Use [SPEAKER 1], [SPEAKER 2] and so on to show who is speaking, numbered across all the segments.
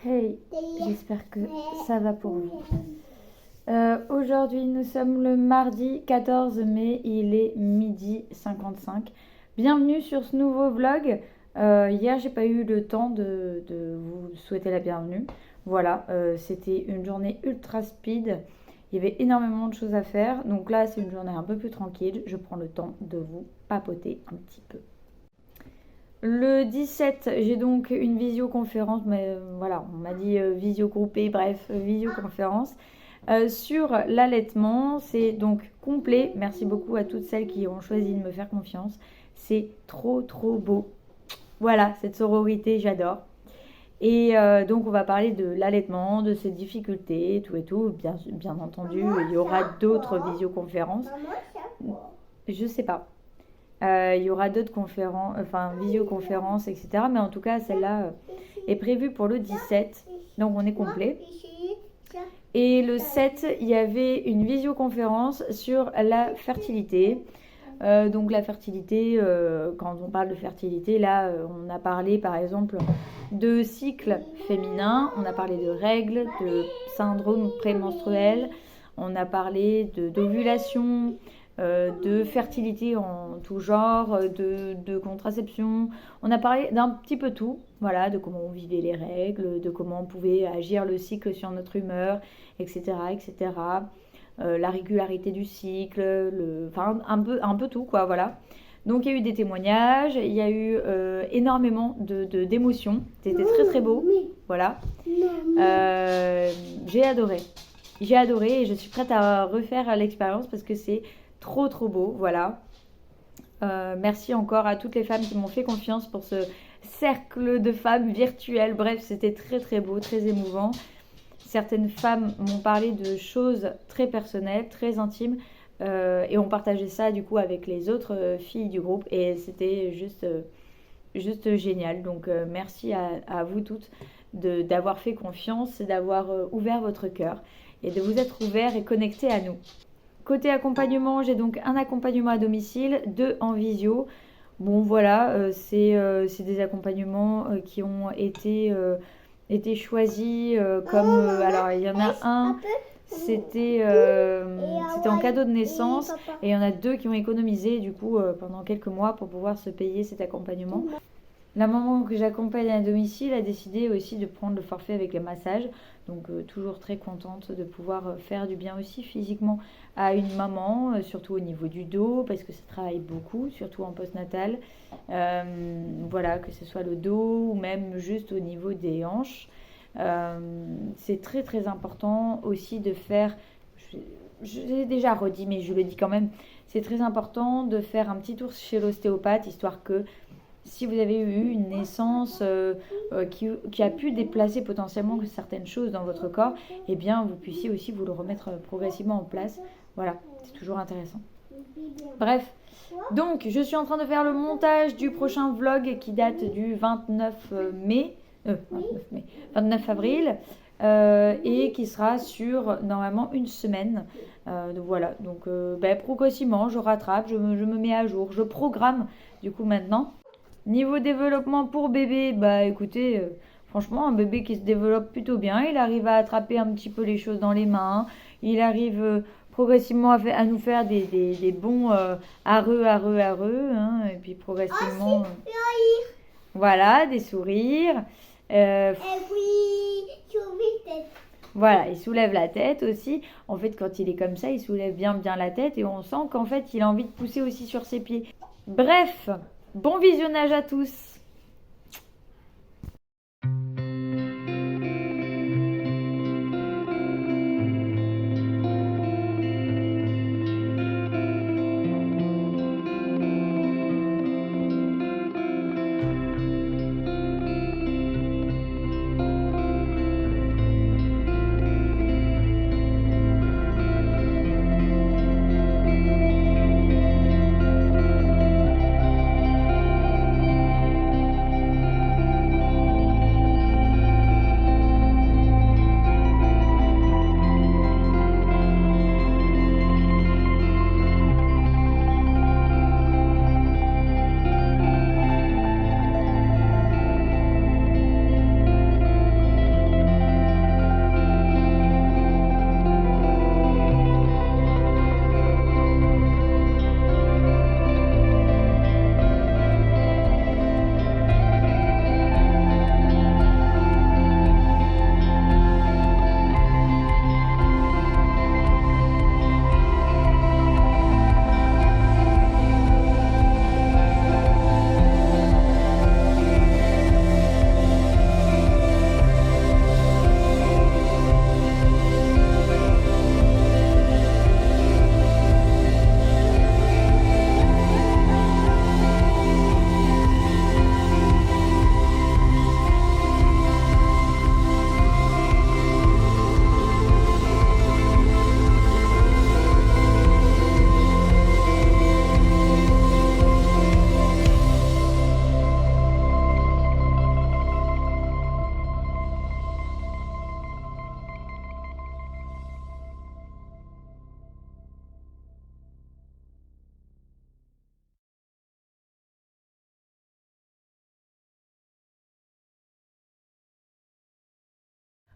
[SPEAKER 1] Hey, j'espère que ça va pour vous. Aujourd'hui, nous sommes le mardi 14 mai, il est midi 55. Bienvenue sur ce nouveau vlog. Hier, j'ai pas eu le temps de vous souhaiter la bienvenue. Voilà, c'était une journée ultra speed. Il y avait énormément de choses à faire. Donc là, c'est une journée un peu plus tranquille. Je prends le temps de vous papoter un petit peu. Le 17, j'ai donc une visioconférence, mais voilà, on m'a dit visio groupée, bref, visioconférence sur l'allaitement. C'est donc complet. Merci beaucoup à toutes celles qui ont choisi de me faire confiance. C'est trop beau. Voilà, cette sororité, j'adore. Et donc on va parler de l'allaitement, de ses difficultés, tout et tout. Bien entendu, il y aura d'autres visioconférences. Je sais pas. Il y aura d'autres conférences, enfin visioconférences, etc. Mais en tout cas, celle-là est prévue pour le 17. Donc on est complet. Et le 7, il y avait une visioconférence sur la fertilité. Donc la fertilité, quand on parle de fertilité, là, on a parlé par exemple de cycle féminin, on a parlé de règles, de syndrome prémenstruel, on a parlé d'ovulation, de fertilité en tout genre, de contraception. On a parlé d'un petit peu tout, voilà, de comment on vivait les règles, de comment on pouvait agir le cycle sur notre humeur, etc., etc. La régularité du cycle, enfin un peu tout, quoi, voilà. Donc il y a eu des témoignages, il y a eu énormément d'émotions. C'était très beau, voilà. J'ai adoré. J'ai adoré et je suis prête à refaire l'expérience parce que c'est trop beau, voilà. Merci encore à toutes les femmes qui m'ont fait confiance pour ce cercle de femmes virtuelles. Bref, c'était très beau, très émouvant. Certaines femmes m'ont parlé de choses très personnelles, très intimes, et ont partagé ça du coup avec les autres filles du groupe et c'était juste génial. Donc merci à vous toutes d'avoir fait confiance, d'avoir ouvert votre cœur et de vous être ouverts et connectés à nous. Côté accompagnement, j'ai donc un accompagnement à domicile, 2 en visio. Bon voilà, c'est des accompagnements qui ont été choisis comme... alors il y en a un, c'était en cadeau de naissance et il y en a 2 qui ont économisé du coup pendant quelques mois pour pouvoir se payer cet accompagnement. La maman que j'accompagne à domicile a décidé aussi de prendre le forfait avec les massages. Donc toujours très contente de pouvoir faire du bien aussi physiquement à une maman, surtout au niveau du dos, parce que ça travaille beaucoup, surtout en postnatal. Voilà, que ce soit le dos ou même juste au niveau des hanches. C'est très important aussi de faire, je l'ai déjà redit mais je le dis quand même, c'est très important de faire un petit tour chez l'ostéopathe, histoire que si vous avez eu une naissance qui a pu déplacer potentiellement certaines choses dans votre corps, eh bien vous puissiez aussi vous le remettre progressivement en place. Voilà, c'est toujours intéressant. Bref, donc je suis en train de faire le montage du prochain vlog qui date du 29 avril et qui sera sur normalement une semaine. Donc voilà, donc progressivement je rattrape, je me mets à jour, je programme du coup maintenant. Niveau développement pour bébé, bah écoutez, franchement, un bébé qui se développe plutôt bien, il arrive à attraper un petit peu les choses dans les mains, il arrive progressivement à nous faire des bons areux, hein, et puis progressivement, voilà, des sourires. Voilà, il soulève la tête aussi. En fait, quand il est comme ça, il soulève bien la tête et on sent qu'en fait, il a envie de pousser aussi sur ses pieds. Bref, bon visionnage à tous.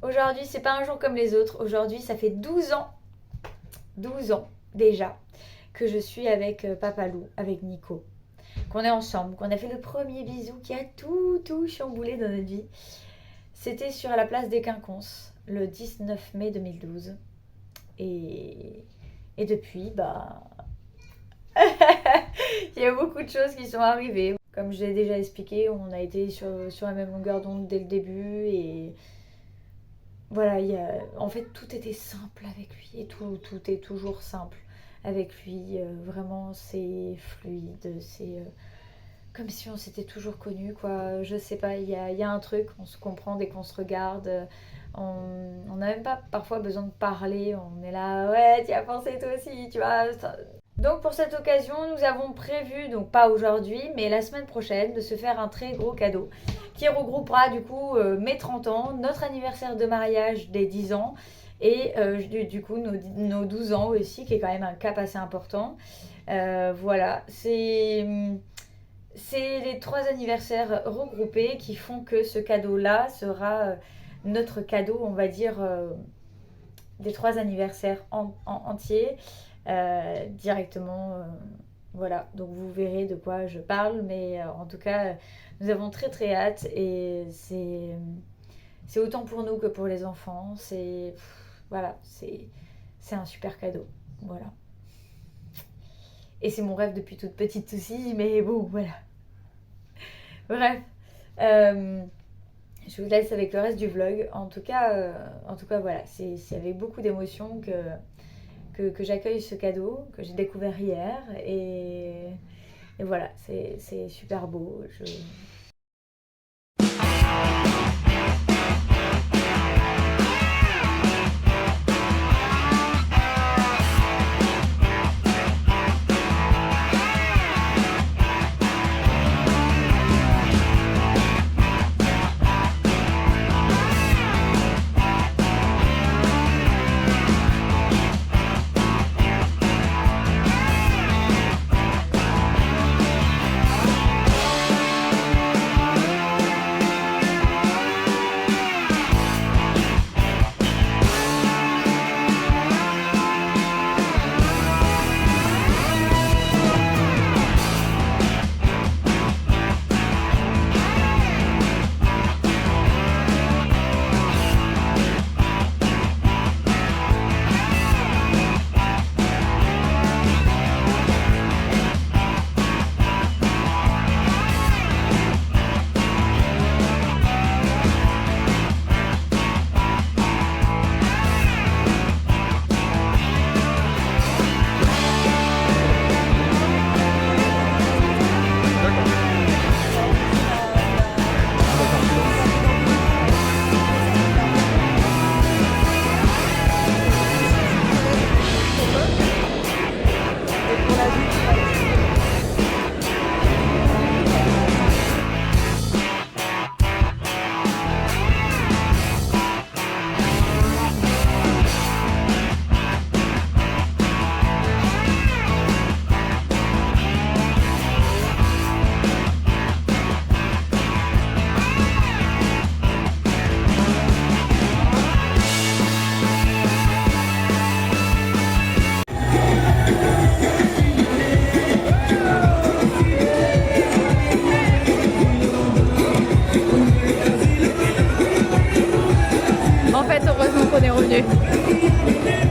[SPEAKER 1] Aujourd'hui, c'est pas un jour comme les autres. Aujourd'hui, ça fait 12 ans déjà que je suis avec Papalou, avec Nico. Qu'on est ensemble, qu'on a fait le premier bisou qui a tout chamboulé dans notre vie. C'était sur la place des Quinconces, le 19 mai 2012. Et depuis, bah... il y a beaucoup de choses qui sont arrivées. Comme je l'ai déjà expliqué, on a été sur la même longueur d'onde dès le début. Et voilà, en fait, tout était simple avec lui. Et tout est toujours simple avec lui. Vraiment, c'est fluide, c'est... comme si on s'était toujours connus, quoi. Je sais pas, il y a un truc, on se comprend dès qu'on se regarde. On n'a même pas parfois besoin de parler. On est là, ouais, tu as pensé toi aussi, tu vois. Donc pour cette occasion, nous avons prévu, donc pas aujourd'hui, mais la semaine prochaine, de se faire un très gros cadeau qui regroupera du coup mes 30 ans, notre anniversaire de mariage des 10 ans et du coup nos 12 ans aussi, qui est quand même un cap assez important. Voilà, c'est les 3 anniversaires regroupés qui font que ce cadeau-là sera notre cadeau, on va dire, des 3 anniversaires entiers, directement. Voilà, donc vous verrez de quoi je parle, mais en tout cas, nous avons très hâte et c'est autant pour nous que pour les enfants. Voilà, c'est un super cadeau. Voilà. Et c'est mon rêve depuis toute petite aussi, mais bon, voilà. Bref, je vous laisse avec le reste du vlog. En tout cas, voilà, c'est avec beaucoup d'émotion que j'accueille ce cadeau que j'ai découvert hier. Et voilà, c'est super beau. En fait, heureusement qu'on est revenu.